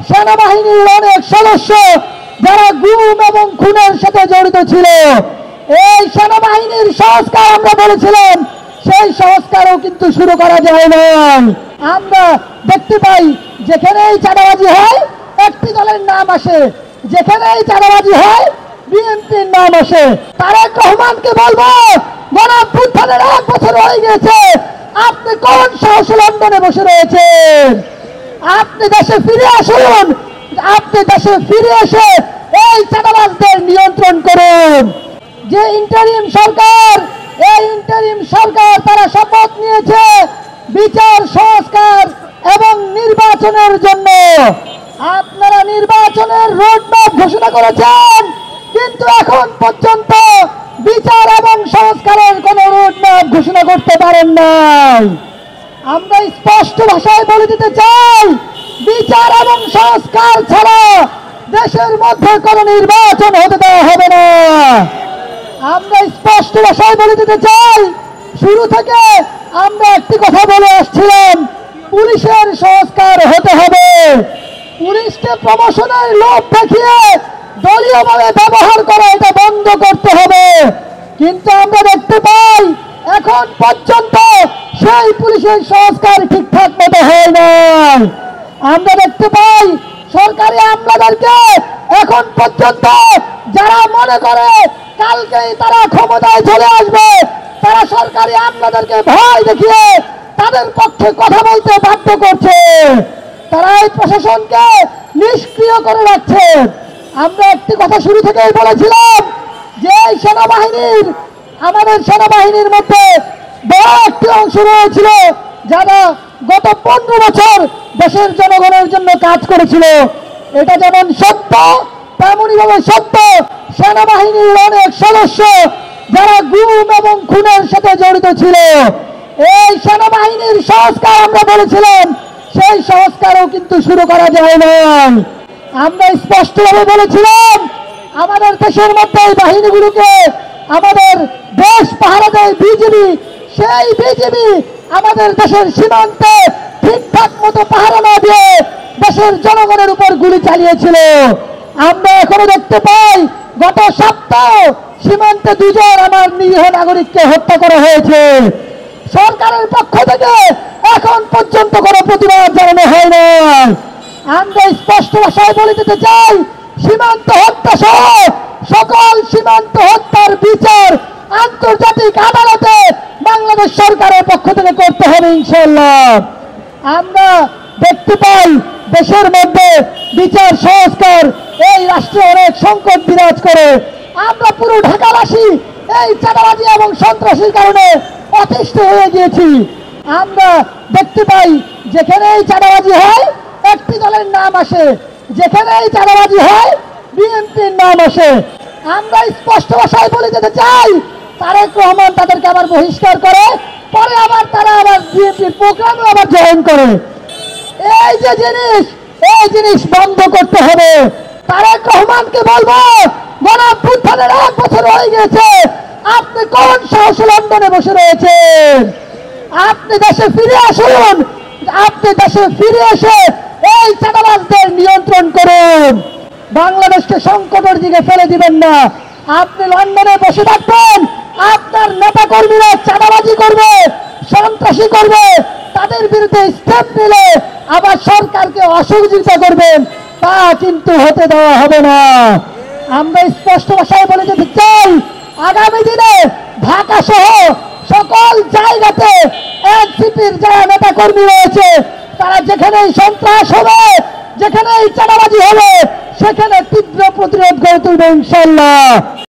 সেনাবাহিনীর অনেক সদস্য যারা গুম এবং খুনের সাথে জড়িত ছিল। এই সেনাবাহিনীর সংস্কার আমরা বলেছিলাম, সেই সংস্কারও কিন্তু শুরু করা যায় না। আমরা দেখতে পাই যেখানেই চাঁদাবাজি হয় একটি দলের নাম আসে, যেখানেই চাঁদাবাজি হয় বিএনপির নাম আসে। তারেক রহমানকে বলবো, গণঅভ্যুত্থানের 1 বছর হয়ে গেছে, আপনি কোন সাহসে লন্ডনে বসে রয়েছেন? আপনি দেশে ফিরে আসুন, আপনি দেশে ফিরে এসে এই চাঁদাবাজদের নিয়ন্ত্রণ করুন। যে ইন্টারিম সরকার, এই ইন্টারিম সরকার তারা শপথ নিয়েছে বিচার সংস্কার এবং নির্বাচনের জন্য। আপনারা নির্বাচনের রোডম্যাপ ঘোষণা করেছেন, কিন্তু এখন পর্যন্ত বিচার এবং সংস্কারের কোন রোডম্যাপ ঘোষণা করতে পারেন নাই। আমরা স্পষ্ট ভাষায় বলে দিতে চাই, বিচার এবং সংস্কার ছাড়া দেশের মধ্যে কোনো নির্বাচন হতে দেওয়া হবে না। আমরা স্পষ্ট ভাষায় বলে দিতে চাই, শুরু থেকে আমরা একটি কথা বলে আসছিলাম, পুলিশের সংস্কার হতে হবে। পুলিশকে প্রমোশনের লোভ দেখিয়ে দলীয়ভাবে ব্যবহার করা, এটা বন্ধ করতে হবে। কিন্তু আমরা দেখতে পাই এখন পর্যন্ত সেই পুলিশের সংস্কার ঠিকঠাক মতো হয় নাই। আমরা দেখতে পাই সরকারি আমলাদেরকে এখন পর্যন্ত যারা মনে করে কালকেই তারা ক্ষমতায় চলে আসবে, তারা সরকারি আমলাদেরকে ভয় দেখিয়ে তাদের পক্ষে কথা বলতে বাধ্য করছে। তারা এই প্রশাসনকে নিষ্ক্রিয় করে রাখছে। আমরা একটি কথা শুরু থেকেই বলেছিলাম যে এই সেনাবাহিনীর, আমাদের সেনাবাহিনীর মধ্যে বড় একটি অংশ রয়েছিল যারা গত 15 বছর দেশের জনগণের জন্য কাজ করেছিল। এটা যেমন সত্য, তেমনই ভাবে সত্য সেনাবাহিনীর অনেক সদস্য যারা গুম এবং খুনের সাথে জড়িত ছিল। এই সেনাবাহিনীর সংস্কার আমরা বলেছিলাম, সেই সংস্কারও কিন্তু শুরু করা যায় না। আমরা স্পষ্টভাবে বলেছিলাম আমাদের দেশের মধ্যে এই বাহিনীগুলোকে আমাদের দেশ পাহারা দেয় বিজিবি, সেই বিজিবি আমাদের দেশের সীমান্তে ঠিকঠাক মতো পাহারা না দিয়ে দেশের জনগণের উপর গুলি চালিয়েছিল। আমরা এখনো দেখতে পাই গত সপ্তাহ সীমান্তে 2 জন আমার নিরীহ নাগরিককে হত্যা করা হয়েছে। সরকারের পক্ষ থেকে এখন পর্যন্ত কোনো প্রতিবাদ জানানো হয় না। আমরা স্পষ্ট ভাষায় বলে দিতে চাই, সীমান্ত হত্যা সহ সকল সীমান্ত হত্যার বিচার আন্তর্জাতিক আদালতে বাংলাদেশ সরকারের পক্ষ থেকে করতে হবে ইনশাআল্লাহ। আমরা দেখতে পাই দেশের মধ্যে বিচার সংস্কার, এই রাষ্ট্রে অনেক সংকট বিরাজ করে। আমরা পুরো ঢাকাবাসী এই চাঁদাবাজি এবং সন্ত্রাসীর কারণে অতিষ্ঠ হয়ে গিয়েছি। আমরা দেখতে পাই যেখানেই চাঁদাবাজি হয় একটি দলের নাম আসে, যেখানেই চাঁদাবাজি হয় বিএনপির নাম আসে। আমরা স্পষ্ট ভাষায় বলে যেতে চাই, তারেক রহমান তাদেরকে আবার বহিষ্কার করে, পরে আবার তারা আবার বিএনপির প্রোগ্রামে আবার জয়েন করে। এই যে জিনিস, এই জিনিস বন্ধ করতে হবে। তারেক রহমানকে বলবো, গণঅভ্যুত্থানের 1 বছর হয়ে গেছে, আপনি কোন সাহসে লন্ডনে বসে রয়েছেন? আপনি দেশে ফিরে আসুন, আপনি দেশে ফিরে এসে এই চাঁদাবাজদের নিয়ন্ত্রণ করুন। বাংলাদেশকে সংকটের দিকে ফেলে দিবেন না। আপনি লন্ডনে বসে থাকবেন, আপনার নেতা কর্মীরা চাঁদাবাজি করবে, সন্ত্রাসী করবে, তাদের বিরুদ্ধে স্টেপ নিলে আবার সরকারকে অসহযোগিতা করবেন, তা কিন্তু হতে দেওয়া হবে না। আমরা স্পষ্ট ভাষায় বলে যেতে চাই, আগামী দিনে ঢাকা সহ সকল জায়গাতে এনসিপির যারা নেতা কর্মী রয়েছে, তারা যেখানেই সন্ত্রাস হবে, যেখানেই চাঁদাবাজি হবে, সেখানে তীব্র প্রতিরোধ গড়ে তুলবে ইনশাআল্লাহ।